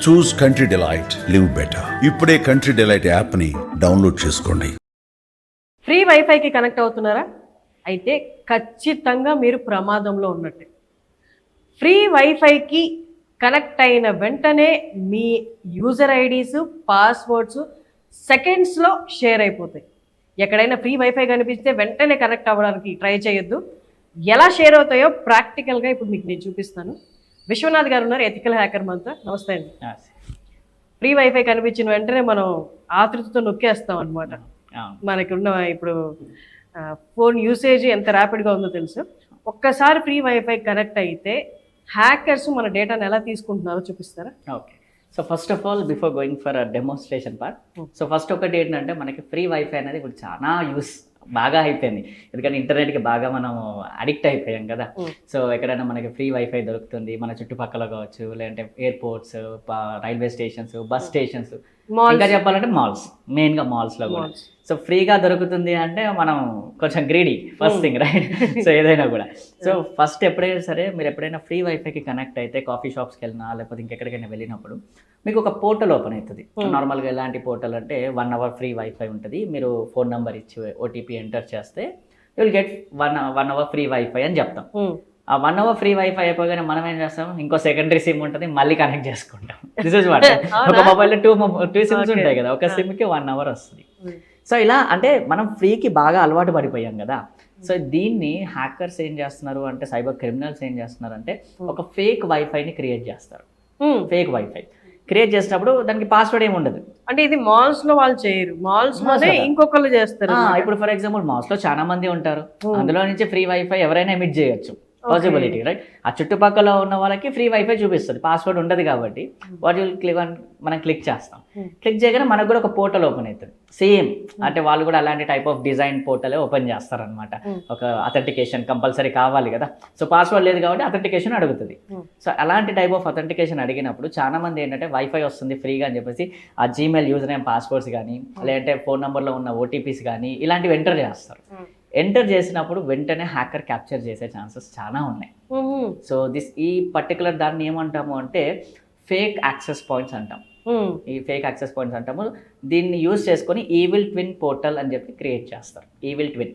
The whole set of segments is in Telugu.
చూస్ కంట్రీ డిలైట్, లివ్ బెటర్. ఇప్పుడే కంట్రీ డిలైట్ యాప్ని డౌన్లోడ్ చేసుకోండి. ఫ్రీ వైఫైకి కనెక్ట్ అవుతున్నారా? అయితే ఖచ్చితంగా మీరు ప్రమాదంలో ఉన్నట్టే. ఫ్రీ వైఫైకి కనెక్ట్ అయిన వెంటనే మీ యూజర్ ఐడీస్, పాస్వర్డ్స్ సెకండ్స్లో షేర్ అయిపోతాయి. ఎక్కడైనా ఫ్రీ వైఫై కనిపిస్తే వెంటనే కనెక్ట్ అవ్వడానికి ట్రై చేయొద్దు. ఎలా షేర్ అవుతాయో ప్రాక్టికల్గా ఇప్పుడు మీకు నేను చూపిస్తాను. విశ్వనాథ్ గారు ఉన్నారు, ఎథికల్ హ్యాకర్ మనతో. నమస్తే అండి. ఫ్రీ వైఫై కనిపించిన వెంటనే మనం ఆతృతతో నొక్కేస్తాం అనమాట. మనకి ఉన్న ఇప్పుడు ఫోన్ యూసేజ్ ఎంత ర్యాపిడ్గా ఉందో తెలుసు. ఒక్కసారి ఫ్రీ వైఫై కనెక్ట్ అయితే హ్యాకర్స్ మన డేటాను ఎలా తీసుకుంటున్నారో చూపిస్తారా? Okay. So first of all before going for demonstration part, so first ఒకటి ఏంటంటే మనకి ఫ్రీ వైఫై అనేది ఇప్పుడు చాలా బాగా అయిపోయింది. ఎందుకంటే ఇంటర్నెట్కి బాగా మనం అడిక్ట్ అయిపోయాం కదా. సో ఎక్కడైనా మనకి ఫ్రీ వైఫై దొరుకుతుంది మన చుట్టుపక్కల కావచ్చు, లేదంటే airports, railway stations, bus stations, ఇంకా చెప్పాలంటే మాల్స్, మెయిన్గా మాల్స్లో కూడా సో ఫ్రీగా దొరుకుతుంది అంటే మనం కొంచెం greedy first thing, right? So ఏదైనా కూడా. సో ఫస్ట్ ఎప్పుడైనా సరే మీరు ఎప్పుడైనా ఫ్రీ వైఫైకి కనెక్ట్ అయితే కాఫీ షాప్స్కి వెళ్ళినా లేకపోతే ఇంకెక్కడికైనా వెళ్ళినప్పుడు మీకు ఒక పోర్టల్ ఓపెన్ అవుతుంది. నార్మల్గా ఎలాంటి పోర్టల్ అంటే 1 hour ఫ్రీ వైఫై ఉంటుంది. మీరు ఫోన్ నెంబర్ ఇచ్చి ఓటీపీ ఎంటర్ చేస్తే you will get 1 hour free wifi అని చెప్తాం. ఆ 1 hour ఫ్రీ వైఫై అయిపోగానే మనం ఏం చేస్తాం, ఇంకో సెకండరీ సిమ్ ఉంటుంది, మళ్ళీ కనెక్ట్ చేసుకుంటాం. This is what. ఒక మొబైల్లో టూ సిమ్స్ ఉంటాయి కదా, ఒక సిమ్కి 1 hour వస్తుంది. సో ఇలా అంటే మనం ఫ్రీకి బాగా అలవాటు పడిపోయాం కదా. సో దీన్ని హ్యాకర్స్ ఏం చేస్తున్నారు అంటే, సైబర్ క్రిమినల్స్ ఏం చేస్తున్నారు అంటే ఒక ఫేక్ వైఫైని క్రియేట్ చేస్తారు. ఫేక్ వైఫై క్రియేట్ చేసినప్పుడు దానికి పాస్వర్డ్ ఏమి ఉండదు. అంటే ఇది మాల్స్ లో వాళ్ళు చేయరు, మాల్స్ లోనే ఇంకొకళ్ళు చేస్తారు. ఇప్పుడు ఫర్ ఎగ్జాంపుల్ మాల్స్ లో చాలా మంది ఉంటారు, అందులో నుంచి ఫ్రీ వైఫై ఎవరైనా ఎమిట్ చేయొచ్చు, పాసిబిలిటీ, రైట్? ఆ చుట్టుపక్కల ఉన్న వాళ్ళకి ఫ్రీ వైఫై చూపిస్తుంది, పాస్వర్డ్ ఉండదు కాబట్టి వాట్ విల్ క్లిక్ మనం క్లిక్ చేస్తాం. క్లిక్ చేయగానే మనకు కూడా ఒక పోర్టల్ ఓపెన్ అవుతుంది సేమ్. అంటే వాళ్ళు కూడా అలాంటి టైప్ ఆఫ్ డిజైన్ పోర్టలే ఓపెన్ చేస్తారనమాట. ఒక అథెంటికేషన్ కంపల్సరీ కావాలి కదా. సో పాస్వర్డ్ లేదు కాబట్టి అథెంటికేషన్ అడుగుతుంది. సో అలాంటి టైప్ ఆఫ్ అథెంటికేషన్ అడిగినప్పుడు చాలా మంది ఏంటంటే వైఫై వస్తుంది ఫ్రీగా అని చెప్పేసి ఆ జీమెయిల్ యూజర్ నేమ్ పాస్వర్డ్స్ కానీ లేదంటే ఫోన్ నెంబర్లో ఉన్న ఓటీపీస్ కానీ ఇలాంటివి ఎంటర్ చేస్తారు. ఎంటర్ చేసినప్పుడు వెంటనే హ్యాకర్ క్యాప్చర్ చేసే ఛాన్సెస్ చాలా ఉన్నాయి. సో ఈ పర్టికులర్ దాన్ని ఏమంటాము అంటే ఫేక్ యాక్సెస్ పాయింట్స్ అంటాం. ఈ ఫేక్ యాక్సెస్ పాయింట్స్ అంటాము. దీన్ని యూజ్ చేసుకొని ఈవిల్ ట్విన్ పోర్టల్ అని చెప్పి క్రియేట్ చేస్తారు. Evil twin,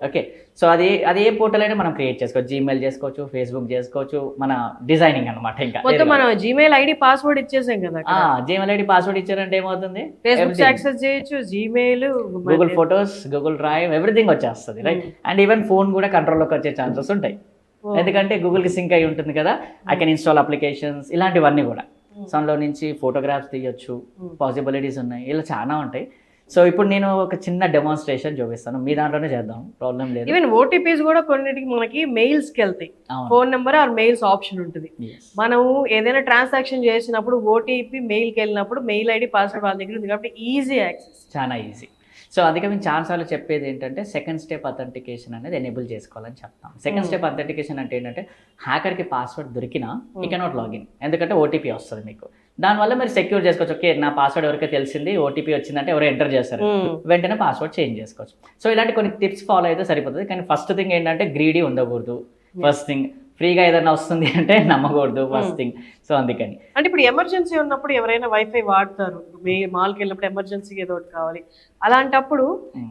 okay. సో అది ఏ పోర్టల్ అయినా మనం క్రియేట్ చేసుకోవచ్చు. జీమెయిల్ చేసుకోవచ్చు, ఫేస్బుక్ చేసుకోవచ్చు, మన డిజైనింగ్ అనమాట. ఇంకా మనం జీమెయిల్ ఐడి పాస్వర్డ్ ఇచ్చేసాం కదా. జీమెయిల్ ఐడి పాస్వర్డ్ ఇచ్చారంటే ఏమవుతుంది, ఫేస్బుక్ యాక్సెస్ చేయొచ్చు, Gmail, Google photos, Google drive, everything వచ్చేస్తుంది, రైట్? అండ్ ఈవెన్ ఫోన్ కూడా కంట్రోల్లోకి వచ్చే ఛాన్సెస్ ఉంటాయి. ఎందుకంటే గూగుల్కి సింక్ అయి ఉంటుంది కదా, ఐ కెన్ ఇన్స్టాల్ అప్లికేషన్స్, ఇలాంటివన్నీ కూడా. సో అందులో నుంచి ఫోటోగ్రాఫ్స్ తీయొచ్చు, పాసిబిలిటీస్ ఉన్నాయి, ఇలా చాలా ఉంటాయి. సో ఇప్పుడు నేను ఒక చిన్న డెమాన్స్ట్రేషన్ చూపిస్తాను, మీ దాంట్లోనే చేద్దాం, ప్రాబ్లం లేదు. ఈవెన్ ఓటీపీస్ కూడా కొన్నిటికి మనకి మెయిల్స్కి వెళ్తాయి, phone number or mails option ఉంటుంది. మనం ఏదైనా ట్రాన్సాక్షన్ చేసినప్పుడు ఓటీపీ మెయిల్కి వెళ్ళినప్పుడు మెయిల్ ఐడి పాస్వర్డ్ వాళ్ళ దగ్గర ఉంది కాబట్టి ఈజీ యాక్సెస్, చాలా ఈజీ. సో అందుకే మేము ఛాన్సార్లు చెప్పేది ఏంటంటే సెకండ్ స్టెప్ అథెంటికేషన్ అనేది ఎనేబుల్ చేసుకోవాలని చెప్తాం. సెకండ్ స్టెప్ అథెంటికేషన్ అంటే ఏంటంటే హ్యాకర్కి పాస్వర్డ్ దొరికినా యూ కెనాట్ లాగిన్, ఎందుకంటే ఓటీపీ వస్తుంది మీకు. దానివల్ల మీరు సెక్యూర్ చేసుకోవచ్చు. ఓకే, నా పాస్వర్డ్ ఎవరికైతే తెలిసింది, ఓటీపీ వచ్చిందంటే ఎవరు ఎంటర్ చేస్తారు, వెంటనే పాస్వర్డ్ చేంజ్ చేసుకోవచ్చు. సో ఇలాంటి కొన్ని టిప్స్ ఫాలో అయితే సరిపోతుంది. కానీ ఫస్ట్ థింగ్ ఏంటంటే గ్రీడీ ఉండకూడదు. ఫస్ట్ థింగ్, ఫ్రీగా ఏదైనా వస్తుంది అంటే నమ్మకూడదు, ఫస్ట్ థింగ్. సో అందుకని అంటే ఇప్పుడు ఎమర్జెన్సీ ఉన్నప్పుడు ఎవరైనా వైఫై వాడతారు, మాల్కి వెళ్ళినప్పుడు ఎమర్జెన్సీకి ఏదో ఒకటి కావాలి, అలాంటప్పుడు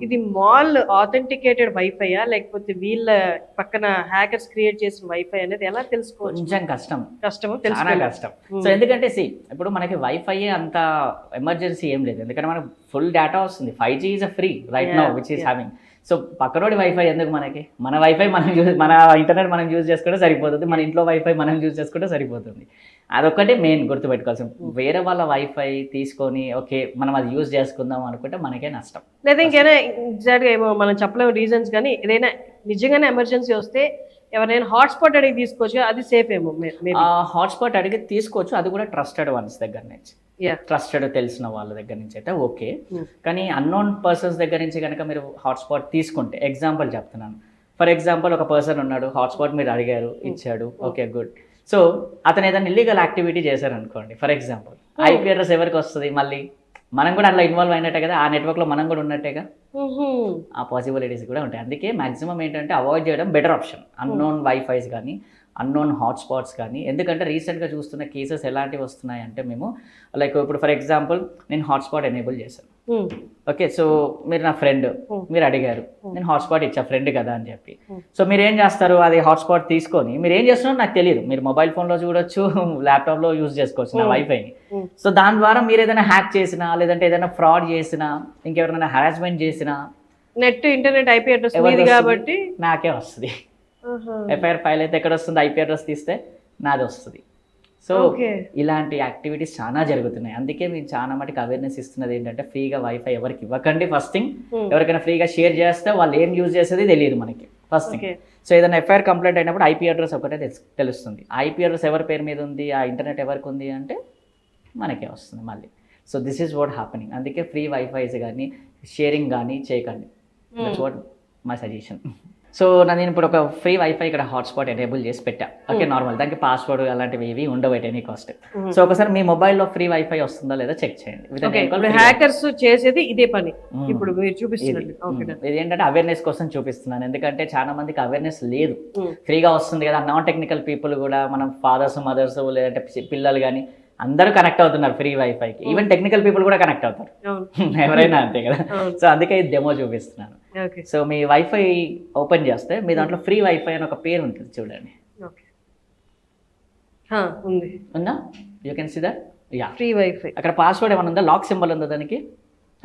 ఇది మాల్ ఆథెంటికేటెడ్ వైఫైయా లేకపోతే వీళ్ళ పక్కన హ్యాకర్స్ క్రియేట్ చేసిన వైఫై అనేది ఎలా తెలుసుకోవచ్చు? కొంచెం కష్టం, చాలా కష్టం. సో ఎందుకంటే ఇప్పుడు మనకి వైఫై అంత ఎమర్జెన్సీ ఏం లేదు, ఎందుకంటే మనకు ఫుల్ డేటా వస్తుంది. 5G is a free right now which is having. So పక్కనోడి వైఫై ఎందుకు మనకి? మన వైఫై మన ఇంటర్నెట్ మనం యూజ్ చేసుకుంటే సరిపోతుంది, మన ఇంట్లో వైఫై మనం యూజ్ చేసుకుంటే సరిపోతుంది. అదొక్కటే మెయిన్ గుర్తుపెట్టుకోవాల్సింది. వేరే వాళ్ళ వైఫై తీసుకొని ఓకే మనం అది యూజ్ చేసుకుందాం అనుకుంటే మనకే నష్టం. లేదా ఇంకైనా ఎగ్జాక్ట్గా ఏమో మనం చెప్పలేము రీజన్స్, కానీ ఏదైనా నిజంగానే ఎమర్జెన్సీ వస్తే ఎవరైనా హాట్స్పాట్ అడిగి తీసుకోవచ్చు, అది సేఫ్ ఏమో? హాట్స్పాట్ అడిగి తీసుకోవచ్చు, అది కూడా ట్రస్టెడ్ వన్స్ దగ్గర నుంచి, ట్రస్టెడ్ తెలిసిన వాళ్ళ దగ్గర నుంచి అయితే ఓకే. కానీ అన్నోన్ పర్సన్స్ దగ్గర నుంచి కనుక మీరు హాట్స్పాట్ తీసుకుంటే, ఎగ్జాంపుల్ చెప్తున్నాను, ఫర్ ఎగ్జాంపుల్ ఒక పర్సన్ ఉన్నాడు, హాట్స్పాట్ మీరు అడిగారు, ఇచ్చాడు, ఓకే గుడ్. సో అతను ఏదైనా ఇల్లీగల్ యాక్టివిటీ చేశారనుకోండి, ఫర్ ఎగ్జాంపుల్ ఐపీ అడ్రస్ ఎవరికి వస్తుంది, మళ్ళీ మనం కూడా అట్లా ఇన్వాల్వ్ అయినట్టే కదా, ఆ నెట్వర్క్లో మనం కూడా ఉన్నట్టేగా, ఆ పాసిబిలిటీస్ కూడా ఉంటాయి. అందుకే మాక్సిమం ఏంటంటే అవాయిడ్ చేయడం బెటర్ ఆప్షన్. అన్నోన్ వైఫైస్ కానీ అన్నోన్ హాట్స్పాట్స్ కానీ. ఎందుకంటే రీసెంట్గా చూస్తున్న కేసెస్ ఎలాంటివి వస్తున్నాయి అంటే మేము లైక్ ఇప్పుడు ఫర్ ఎగ్జాంపుల్ నేను హాట్స్పాట్ ఎనేబుల్ చేశాను. ఓకే, సో మీరు నా ఫ్రెండ్, మీరు అడిగారు, నేను హాట్స్పాట్ ఇచ్చా ఫ్రెండ్ కదా అని చెప్పి. సో మీరు ఏం చేస్తారు, అది హాట్స్పాట్ తీసుకొని మీరు ఏం చేస్తున్నారో నాకు తెలియదు. మీరు మొబైల్ ఫోన్లో చూడొచ్చు, ల్యాప్టాప్లో యూజ్ చేసుకోవచ్చు నా వైఫైని. సో దాని ద్వారా మీరు ఏదైనా హ్యాక్ చేసినా, లేదంటే ఏదైనా ఫ్రాడ్ చేసినా, ఇంకెవరైనా హరాస్మెంట్ చేసినా, నెట్ ఇంటర్నెట్ ఐపీ అడ్రస్ మీది కాబట్టి నాకే వస్తుంది. ఎఫ్ఐఆర్ ఫైల్ అయితే ఎక్కడ వస్తుంది, ఐపీ అడ్రస్ తీస్తే నాది వస్తుంది. సో ఇలాంటి యాక్టివిటీస్ చాలా జరుగుతున్నాయి. అందుకే మేము చాలా మటుకు అవేర్నెస్ ఇస్తున్నది ఏంటంటే ఫ్రీగా వైఫై ఎవరికి ఇవ్వకండి. ఫస్ట్ థింగ్, ఎవరికైనా ఫ్రీగా షేర్ చేస్తే వాళ్ళు ఏం యూజ్ చేసేది తెలియదు మనకి ఫస్ట్ థింగ్. సో ఏదైనా ఎఫ్ఐఆర్ కంప్లైంట్ అయినప్పుడు ఐపీ అడ్రస్ ఒకటే తెలుస్తుంది. ఐపీ అడ్రస్ ఎవరి పేరు మీద ఉంది, ఆ ఇంటర్నెట్ ఎవరికి ఉంది అంటే మనకే వస్తుంది మళ్ళీ. So this is what happening. అందుకే ఫ్రీ వైఫైస్ కానీ షేరింగ్ కానీ చేయకండి. That's what my suggestion. So నేను ఇప్పుడు ఒక ఫ్రీ వైఫై ఇక్కడ హాట్స్పాట్ ఎనేబుల్ చేసి పెట్టా. ఓకే, నార్మల్, దానికి పాస్వర్డ్ అలాంటివి ఏవి ఉండవు ఎట్ ఎనీ కాస్ట్. సో ఒకసారి మీ మొబైల్లో ఫ్రీ వైఫై వస్తుందా లేదా చెక్ చేయండి. హ్యాకర్స్ చేసేది ఇదే పని. ఇప్పుడు మీరు చూపిస్తున్నట్టు ఇది ఏంటంటే అవేర్నెస్ కోసం చూపిస్తున్నాను. ఎందుకంటే చాలా మందికి అవేర్నెస్ లేదు. ఫ్రీగా వస్తుంది కదా, నాన్ టెక్నికల్ పీపుల్ కూడా, మనం ఫాదర్స్ మదర్స్ లేదంటే పిల్లలు కానీ అందరూ కనెక్ట్ అవుతున్నారు ఫ్రీ వైఫైకి. ఈవెన్ టెక్నికల్ పీపుల్ కూడా కనెక్ట్ అవుతారు, ఎవరైనా అంతే కదా. సో అందుకే ఇది డెమో చూపిస్తున్నాను. సో మీ వైఫై ఓపెన్ చేస్తే మీ దాంట్లో ఫ్రీ వైఫై అని ఒక పేరు ఉంటుంది చూడండి. ఉందా? You can see that. Ya, free WiFi. అక్కడ పాస్వర్డ్ ఏమైనా ఉందా, లాక్ సింబల్ ఉందా దానికి?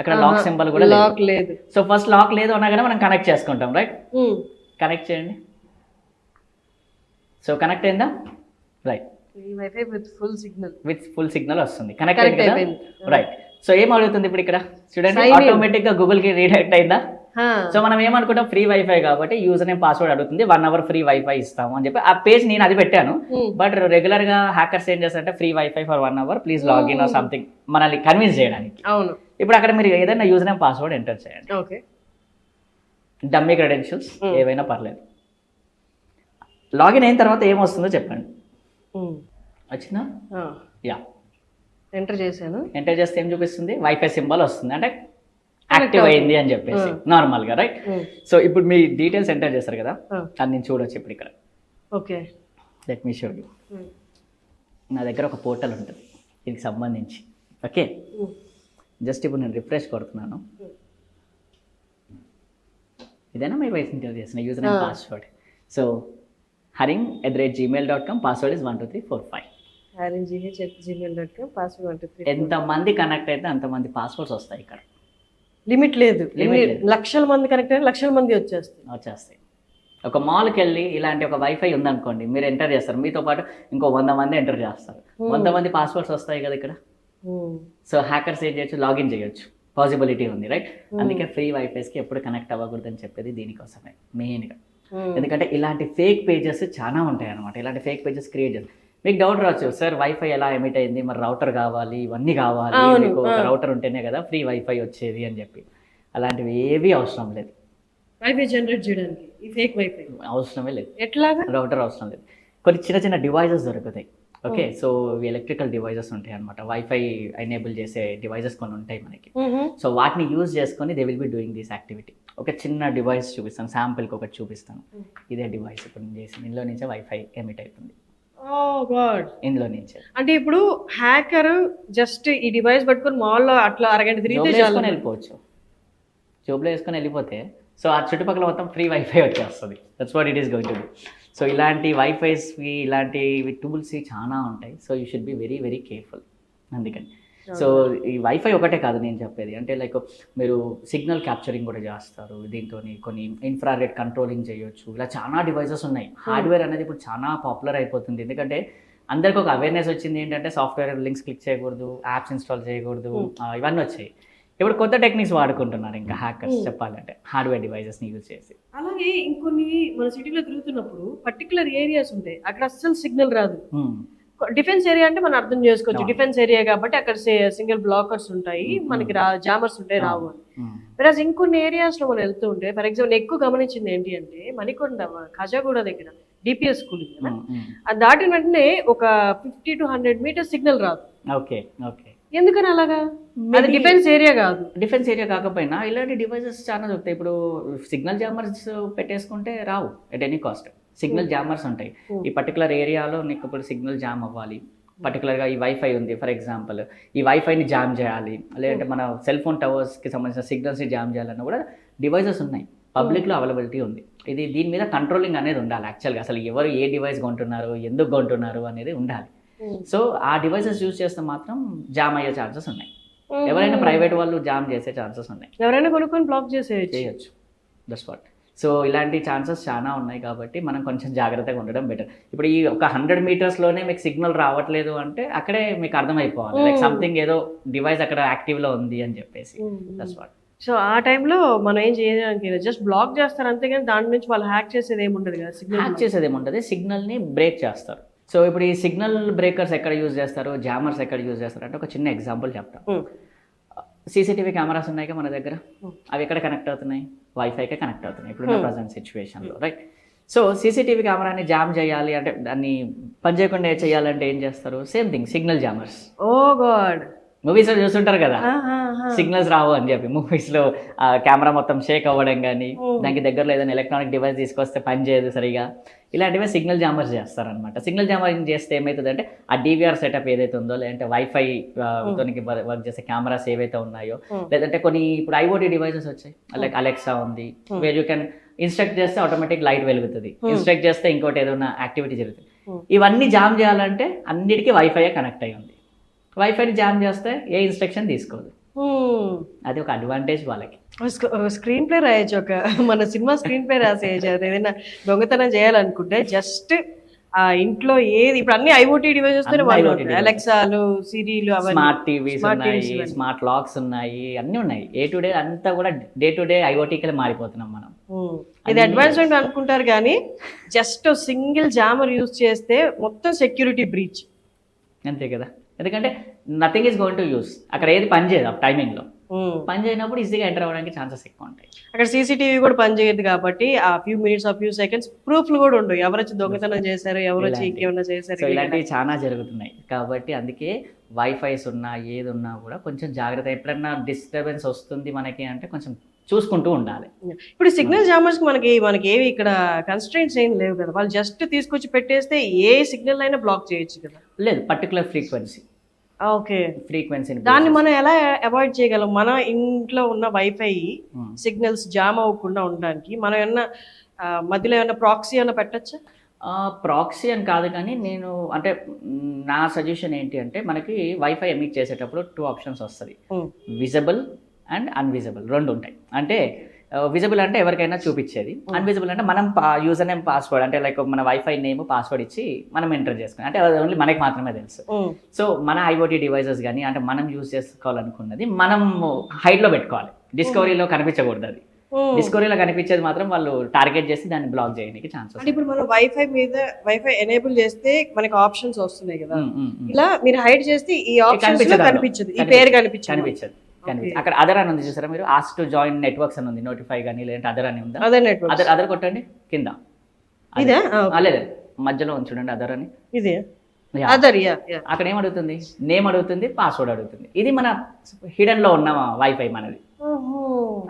అక్కడ లాక్ సింబల్ కూడా లేదు. సో ఫస్ట్ లాక్ లేదు అన్నా కానీ మనం కనెక్ట్ చేసుకుంటాం, రైట్? కనెక్ట్ చేయండి. సో కనెక్ట్ అయిందా? రైట్, విత్ ఫుల్ సిగ్నల్ వస్తుంది. కనెక్ట్ అయింది కదా, రైట్. సో ఏం అడుగుతుంది ఇప్పుడు ఇక్కడ చూడండి, ఆటోమేటిక్ గా గూగుల్ కి రీడైరెక్ట్ అయిందా? సో మనం ఏమనుకుంటాం, ఫ్రీ వైఫై కాబట్టి యూజర్ నేమ్ పాస్వర్డ్ అడుగుతుంది, 1 hour ఫ్రీ వైఫై ఇస్తాము అని చెప్పి ఆ పేజ్ నేను అది పెట్టాను. బట్ రెగ్యులర్ గా హ్యాకర్స్ ఏం చేస్తారంటే free wifi for 1 hour please login or something మనల్ని కన్విన్స్ చేయడానికి. ఇప్పుడు అక్కడ మీరు ఏదైనా యూజర్ నేమ్ పాస్వర్డ్ ఎంటర్ చేయండి, డమ్మీ క్రెడెన్షియల్స్ ఏవైనా పర్లేదు. లాగిన్ అయిన తర్వాత ఏమొస్తుందో చెప్పండి. వచ్చిందా? యా, ఎంటర్ చేశాను. ఎంటర్ చేస్తే ఏం చూపిస్తుంది, వైఫై సింబల్ వస్తుంది, అంటే యాక్టివ్ అయింది అని చెప్పేసి నార్మల్ గా, రైట్? సో ఇప్పుడు మీ డీటెయిల్స్ ఎంటర్ చేస్తారు కదా, అది నేను చూడొచ్చు ఇప్పుడు ఇక్కడ. Okay, let me show you. నా దగ్గర ఒక పోర్టల్ ఉంటుంది దీనికి సంబంధించి. ఓకే, జస్ట్ ఇప్పుడు నేను రిఫ్రెష్ కొడుతున్నాను. ఇదేనా మీ వైఫ్ ఇంటర్ చేసిన user name password. So haring@gmail.com, password is 12345. haring@gmail.com, password 12345. ఎంతమంది కనెక్ట్ అయితే అంతమంది పాస్వర్డ్స్ వస్తాయి ఇక్కడ. లిమిట్ లేదు. లక్షల మంది కనెక్ట్ అయితే లక్షల మంది వచ్చేస్తాయి. ఒక మాల్కి వెళ్ళి ఇలాంటి ఒక వైఫై ఉందనుకోండి, మీరు ఎంటర్ చేస్తారు, మీతో పాటు ఇంకో 100 మంది ఎంటర్ చేస్తారు, 100 మంది పాస్వర్డ్స్ వస్తాయి కదా ఇక్కడ. సో హ్యాకర్స్ ఏం చేయొచ్చు, లాగిన్ చేయొచ్చు, పాసిబిలిటీ ఉంది, రైట్? అందుకే ఫ్రీ వైఫైస్కి ఎప్పుడు కనెక్ట్ అవ్వకూడదు అని చెప్పేది దీనికోసమే మెయిన్గా. ఎందుకంటే ఇలాంటి ఫేక్ పేజెస్ చాలా ఉంటాయి అనమాట. ఇలాంటి ఫేక్ పేజెస్ క్రియేట్ చేస్తారు. మీకు డౌట్ రావచ్చు, సార్ వైఫై ఎలా ఎమిట్ అయింది, మరి రౌటర్ కావాలి, ఇవన్నీ కావాలి, మీకు ఒక రౌటర్ ఉంటేనే కదా ఫ్రీ వైఫై వచ్చేది అని చెప్పి. అలాంటివి ఏవి అవసరం లేదు. వైఫై జనరేట్ చేయడానికి ఈ ఫేక్ వైఫై అవసరమే లేదు. ఎట్లాగా? రౌటర్ అవసరం లేదు. కొన్ని చిన్న చిన్న డివైజెస్ దొరుకుతాయి. ఓకే, సో ఇవి ఎలక్ట్రికల్ డివైజెస్ ఉంటాయి అనమాట. వైఫై ఎనేబుల్ చేసే డివైజెస్ కొన్ని ఉంటాయి మనకి. సో వాటిని యూజ్ చేసుకొని they will be doing this activity. ఒక చిన్న డివైస్ చూపిస్తాను, శాంపిల్కి ఒకటి చూపిస్తాను. ఇదే డివైస్ ఇప్పుడు నేను చేసింది, ఇందులో నుంచే వైఫై ఎమిట్ అవుతుంది. ఇందులో నుంచే. అంటే ఇప్పుడు హ్యాకర్ జస్ట్ ఈ డివైస్ పట్టుకొని మాల్లో అట్లా అరగంట తిరిగితే వెళ్ళిపోవచ్చు. జోబ్లో వేసుకొని వెళ్ళిపోతే సో ఆ చుట్టుపక్కల మొత్తం ఫ్రీ వైఫై వచ్చేస్తుంది. That's what it is going to do. So ఇలాంటి వైఫైస్వి, ఇలాంటి టూల్స్ చాలా ఉంటాయి. So you should be very very careful. అందుకని సో ఈ వైఫై ఒకటే కాదు నేను చెప్పేది, అంటే లైక్ మీరు సిగ్నల్ క్యాప్చరింగ్ కూడా చేస్తారు దీంతో, కొన్ని ఇన్ఫ్రారెడ్ కంట్రోలింగ్ చేయొచ్చు. ఇలా చాలా డివైసెస్ ఉన్నాయి. హార్డ్వేర్ అనేది ఇప్పుడు చాలా పాపులర్ అయిపోతుంది. ఎందుకంటే అందరికి ఒక అవేర్నెస్ వచ్చింది ఏంటంటే సాఫ్ట్వేర్ లింక్స్ క్లిక్ చేయకూడదు, యాప్స్ ఇన్స్టాల్ చేయకూడదు, ఇవన్నీ వచ్చాయి. ఇప్పుడు కొత్త టెక్నిక్స్ వాడుకుంటున్నారు ఇంకా హ్యాకర్స్ చెప్పాలంటే, హార్డ్వేర్ డివైజెస్ని యూజ్ చేసి. అలాగే ఇంకొన్ని మన సిటీలో తిరుగుతున్నప్పుడు పర్టికులర్ ఏరియాస్ ఉంటాయి, అక్కడ అస్సలు సిగ్నల్ రాదు. డిఫెన్స్ ఏరియా అంటే మనం అర్థం చేసుకోవచ్చు, డిఫెన్స్ ఏరియా కాబట్టి అక్కడ సింగిల్ బ్లాకర్స్ ఉంటాయి, మనకి జామర్స్ ఉంటాయి, రావు అని. ప్లస్ ఇంకొన్ని ఏరియాస్ లో మనం వెళ్తూ ఉంటే, ఫర్ ఎగ్జాంపుల్ ఎక్కువ గమనించింది ఏంటి అంటే మణికొండ ఖజాగూడ దగ్గర డిపిఎస్ స్కూల్ ఉంది కదా, అది దాటిన వెంటనే ఒక 50 to 100 meters సిగ్నల్ రాదు. ఓకే ఓకే, ఎందుకని అలాగా? అది డిఫెన్స్ ఏరియా కాదు. డిఫెన్స్ ఏరియా కాకపోయినా ఇలాంటి డివైసెస్ చాలా దొరుకుతాయి. ఇప్పుడు సిగ్నల్ జామర్స్ పెట్టేసుకుంటే రావు at any cost. Signal jammers ఉంటాయి. ఈ పర్టికులర్ ఏరియాలో నీకు ఇప్పుడు సిగ్నల్ జామ్ అవ్వాలి, పర్టికులర్గా ఈ వైఫై ఉంది ఫర్ ఎగ్జాంపుల్, ఈ వైఫైని జామ్ చేయాలి, లేదంటే మన సెల్ ఫోన్ టవర్స్కి సంబంధించిన సిగ్నల్స్ని జామ్ చేయాలన్నా కూడా డివైసెస్ ఉన్నాయి, పబ్లిక్లో అవైలబిలిటీ ఉంది. దీని మీద కంట్రోలింగ్ అనేది ఉండాలి యాక్చువల్గా. అసలు ఎవరు ఏ డివైస్ కొంటున్నారు, ఎందుకు కొంటున్నారు అనేది ఉండాలి. సో ఆ డివైసెస్ యూజ్ చేస్తే మాత్రం జామ్ అయ్యే ఛాన్సెస్ ఉన్నాయి. ఎవరైనా ప్రైవేట్ వాళ్ళు జామ్ చేసే ఛాన్సెస్ ఉన్నాయి, ఎవరైనా కొనుక్కొని బ్లాక్ చేయొచ్చు. That's what. సో ఇలాంటి ఛాన్సెస్ చాలా ఉన్నాయి కాబట్టి మనం కొంచెం జాగ్రత్తగా ఉండడం బెటర్. ఇప్పుడు ఈ ఒక 100 మీటర్స్లోనే మీకు సిగ్నల్ రావట్లేదు అంటే అక్కడే మీకు అర్థమైపోవాలి లైక్ సంథింగ్ ఏదో డివైస్ అక్కడ యాక్టివ్లో ఉంది అని చెప్పేసి. That's what. సో ఆ టైంలో మనం ఏం చేయడానికి జస్ట్ బ్లాక్ చేస్తారు అంతేగాని దాని నుంచి వాళ్ళు హ్యాక్ చేసేది ఏమి ఉండదు కదా. హ్యాక్ చేసేది ఏముంటుంది, సిగ్నల్ని బ్రేక్ చేస్తారు. సో ఇప్పుడు ఈ సిగ్నల్ బ్రేకర్స్ ఎక్కడ యూజ్ చేస్తారు, జామర్స్ ఎక్కడ యూజ్ చేస్తారు అంటే ఒక చిన్న ఎగ్జాంపుల్ చెప్తాను. సీసీటీవీ కెమెరాస్ ఉన్నాయి కదా మన దగ్గర, అవి ఎక్కడ కనెక్ట్ అవుతున్నాయి, వైఫైకే కనెక్ట్ అవుతున్నాయి ఇప్పుడున్న ప్రజెంట్ సిచ్యువేషన్లో, రైట్? సో సీసీటీవీ కెమెరాని జామ్ చేయాలి అంటే దాన్ని పని చేయకుండా చేయాలంటే ఏం చేస్తారు, సేమ్ థింగ్ సిగ్నల్ జామర్స్. ఓ గాడ్, మూవీస్లో చూస్తుంటారు కదా సిగ్నల్స్ రావు అని చెప్పి, మూవీస్లో కెమెరా మొత్తం షేక్ అవ్వడం కానీ, దానికి దగ్గరలో ఏదైనా ఎలక్ట్రానిక్ డివైస్ తీసుకొస్తే పని చేయదు సరిగా, ఇలాంటివే సిగ్నల్ జామర్స్ చేస్తారనమాట. సిగ్నల్ జామరింగ్ చేస్తే ఏమవుతుందంటే ఆ డివిఆర్ సెటప్ ఏదైతే ఉందో, లేదంటే వైఫై తోనికి వర్క్ చేసే కెమెరాస్ ఏవైతే ఉన్నాయో, లేదంటే కొన్ని ఇప్పుడు ఐఓటీ డివైసెస్ వచ్చాయి, లైక్ అలెక్సా ఉంది, వేర్ యూ కెన్ ఇన్స్ట్రక్ట్ చేస్తే ఆటోమేటిక్ లైట్ వెలుగుతుంది, ఇన్స్ట్రక్ట్ చేస్తే ఇంకోటి ఏదైనా యాక్టివిటీ జరుగుతుంది. ఇవన్నీ జామ్ చేయాలంటే అన్నిటికీ వైఫై కనెక్ట్ అయి ఉంది. వైఫైని జామ్ చేస్తే ఏ ఇన్స్ట్రక్షన్ తీసుకోదు, అది ఒక అడ్వాంటేజ్ వాళ్ళకి. స్క్రీన్ ప్లే రాయొచ్చు, ఒక మన సినిమా స్క్రీన్ ప్లే రాసేయచ్చు. ఏదైనా దొంగతనం చేయాలనుకుంటే జస్ట్ ఆ ఇంట్లో ఏది ఇప్పుడు అన్ని ఐఓటీ డివైజెస్ అలెక్సాలు, సిరీలు, స్మార్ట్ టీవీస్ ఉన్నాయి, స్మార్ట్ లాక్స్ ఉన్నాయి, అన్ని ఉన్నాయి. ఏ టు డే అంతా కూడా డే టు డే ఐఓటీకి మారిపోతున్నాం మనం. ఇది అడ్వాన్స్మెంట్ అనుకుంటారు కానీ జస్ట్ సింగిల్ జామర్ యూజ్ చేస్తే మొత్తం సెక్యూరిటీ బ్రీచ్. అంతే కదా, ఎందుకంటే nothing is going to use, అక్కడ ఏది పని చేయదు ఆ టైమింగ్లో. పని చేయనప్పుడు ఈజీగా ఎంటర్ అవ్వడానికి ఛాన్సెస్ ఎక్కువ ఉంటాయి. అక్కడ సీసీటీవీ కూడా పని చేయదు కాబట్టి ఆ ఫ్యూ మినిట్స్ ఆ ఫ్యూ సెకండ్స్ ప్రూఫ్లు కూడా ఉండవు, ఎవరు వచ్చి దొంగతనం చేశారు, ఎవరు వచ్చి ఇంకేమన్నా చేశారు, ఇలాంటివి చాలా జరుగుతున్నాయి. కాబట్టి అందుకే వైఫైస్ ఉన్నా ఏది ఉన్నా కూడా కొంచెం జాగ్రత్త. ఎప్పుడన్నా డిస్టర్బెన్స్ వస్తుంది మనకి అంటే కొంచెం చూసుకుంటూ ఉండాలి. ఇప్పుడు సిగ్నల్ జామర్స్ మనకి ఏవి ఇక్కడ కన్స్ట్రెయింట్స్ ఏం లేవు కదా, వాళ్ళు జస్ట్ తీసుకొచ్చి పెట్టేస్తే ఏ సిగ్నల్ అయినా బ్లాక్ చేయొచ్చు కదా. లేదు, పర్టికులర్ ఫ్రీక్వెన్సీ. ఓకే, ఫ్రీక్వెన్సీ దాన్ని మనం ఎలా అవాయిడ్ చేయగలం? మన ఇంట్లో ఉన్న వైఫై సిగ్నల్స్ జామ్ అవ్వకుండా ఉండడానికి మనం ఏమన్నా మధ్యలో ఏమన్నా ప్రాక్సీ ఏమన్నా పెట్టచ్చా? ప్రాక్సీ అని కాదు కానీ నేను అంటే నా సజెషన్ ఏంటి అంటే మనకి వైఫై ఎమిట్ చేసేటప్పుడు 2 ఆప్షన్స్ వస్తుంది, విజిబుల్ అండ్ అన్విజిబుల్, 2 ఉంటాయి. అంటే విజిబుల్ అంటే ఎవరికైనా చూపించేది, అన్విజిబుల్ అంటే మనం యూజర్ నేమ్ పాస్వర్డ్ అంటే లైక్ మన వైఫై నేమ్ పాస్వర్డ్ ఇచ్చి మనం ఎంటర్ చేసుకుని, అంటే అది ఓన్లీ మనకి మాత్రమే తెలుసు. సో మన ఐఓటీ డివైసెస్ కానీ అంటే మనం యూజ్ చేసుకోవాలనుకున్నది మనం హైట్లో పెట్టుకోవాలి, డిస్కవరీలో కనిపించకూడదు. అది డిస్కవరీలో కనిపించేది మాత్రం వాళ్ళు టార్గెట్ చేసి దాన్ని బ్లాక్ చేయడానికి ఛాన్సెస్. అంటే ఇప్పుడు మనం వైఫై మీద వైఫై ఎనేబుల్ చేస్తే మనకి ఆప్షన్స్ వస్తున్నాయి కదా, ఇలా మీరు హైడ్ చేస్తే ఈ ఆప్షన్స్ కనిపించదు, ఈ పేరు కనిపించదు. అక్కడ అదర్ అని ఉంది చూసారా మీరు, ఆస్క్ టు జాయిన్ నెట్వర్క్స్ అని ఉంది, నోటిఫై కానీ లేదంటే అదర్ అని ఉందా, అదర్ కొట్టండి కింద, లేదు మధ్యలో ఉంది చూడండి అదర్ అని, ఇదే అక్కడ ఏం అడుగుతుంది, నేమ్ అడుగుతుంది, పాస్వర్డ్ అడుగుతుంది. ఇది మన హిడెన్ లో ఉన్న వైఫై మనది,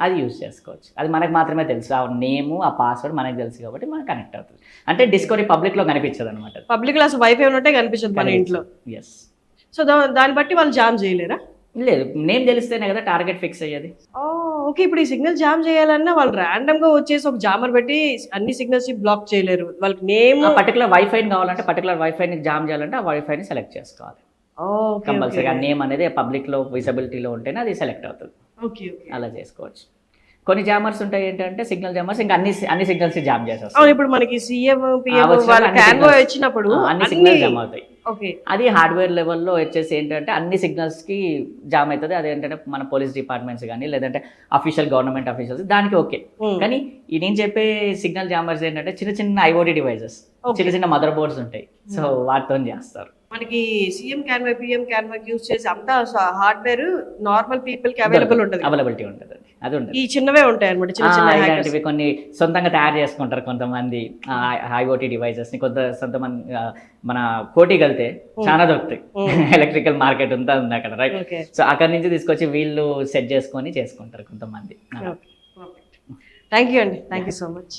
అది యూజ్ చేసుకోవచ్చు. అది మనకు మాత్రమే తెలుసు, ఆ నేము ఆ పాస్వర్డ్ మనకు తెలుసు కాబట్టి మనకు కనెక్ట్ అవుతుంది. అంటే డిస్కవరీ పబ్లిక్ లో కనిపించదు అనమాట, పబ్లిక్ లో అసలు వైఫై ఉన్నట్టే కనిపించదు మన ఇంట్లో. ఎస్. సో దాన్ని బట్టి వాళ్ళు జామ్ చేయలేరా? లేదు, నేమ్ తెలిస్తేనే కదా టార్గెట్ ఫిక్స్ అయ్యేది. ఓకే, ఇప్పుడు ఈ సిగ్నల్ జామ్ చేయాలన్నా వాళ్ళు ర్యాండమ్ గా వచ్చేసి ఒక జామర్ పెట్టి అన్ని సిగ్నల్స్ బ్లాక్ చేయలేరు, వాళ్ళకి నేమ్ పర్టికులర్ వైఫైని కావాలంటే పర్టికులర్ వైఫైని జామ్ చేయాలంటే ఆ వైఫైని సెలెక్ట్ చేసుకోవాలి కంపల్సరీగా. నేమ్ అనేది పబ్లిక్ లో విజిబిలిటీలో ఉంటేనే అది సెలెక్ట్ అవుతుంది. అలా చేసుకోవచ్చు. కొన్ని జామర్స్ ఉంటాయి ఏంటంటే సిగ్నల్ జామర్స్ ఇంకా అన్ని సిగ్నల్స్ జామ్ చేసేస్తాయి. ఇప్పుడు మనకి సీఎం పిఎం వాళ్ళ కాన్వాయ్ వచ్చినప్పుడు అన్ని సిగ్నల్స్ జామ్ అవుతాయి. అది హార్డ్వేర్ లెవెల్లో వచ్చేసి ఏంటంటే అన్ని సిగ్నల్స్ కి జామ్ అవుతుంది. అదేంటంటే మన పోలీస్ డిపార్ట్మెంట్స్ కానీ లేదంటే అఫీషియల్ గవర్నమెంట్ అఫీషియల్స్ దానికి ఓకే. కానీ నేను చెప్పే సిగ్నల్ జామర్స్ ఏంటంటే చిన్న చిన్న ఐఓటీ డివైజెస్, చిన్న చిన్న మదర్ బోర్డ్స్ ఉంటాయి, సో వాటితో చేస్తారు. మనకి CM convoy PM convoy use చేసి అంతా హార్డ్వేర్ నార్మల్ పీపుల్ కి అవైలబిలిటీ ఉంటుంది. అది ఉంటుంది, ఈ చిన్నవే ఉంటాయి అనమాట. ఇలాంటివి కొన్ని సొంతంగా తయారు చేసుకుంటారు కొంతమంది ఐఓటీ డివైజెస్ ని. కొంతమంది మన కోటికి వెళ్తే చాలా దొరుకుతాయి, ఎలక్ట్రికల్ మార్కెట్ అంతా ఉంది అక్కడ, రైట్? సో అక్కడ నుంచి తీసుకొచ్చి వీళ్ళు సెట్ చేసుకొని చేసుకుంటారు కొంతమంది. థ్యాంక్ యూ అండి, థ్యాంక్ యూ సో మచ్.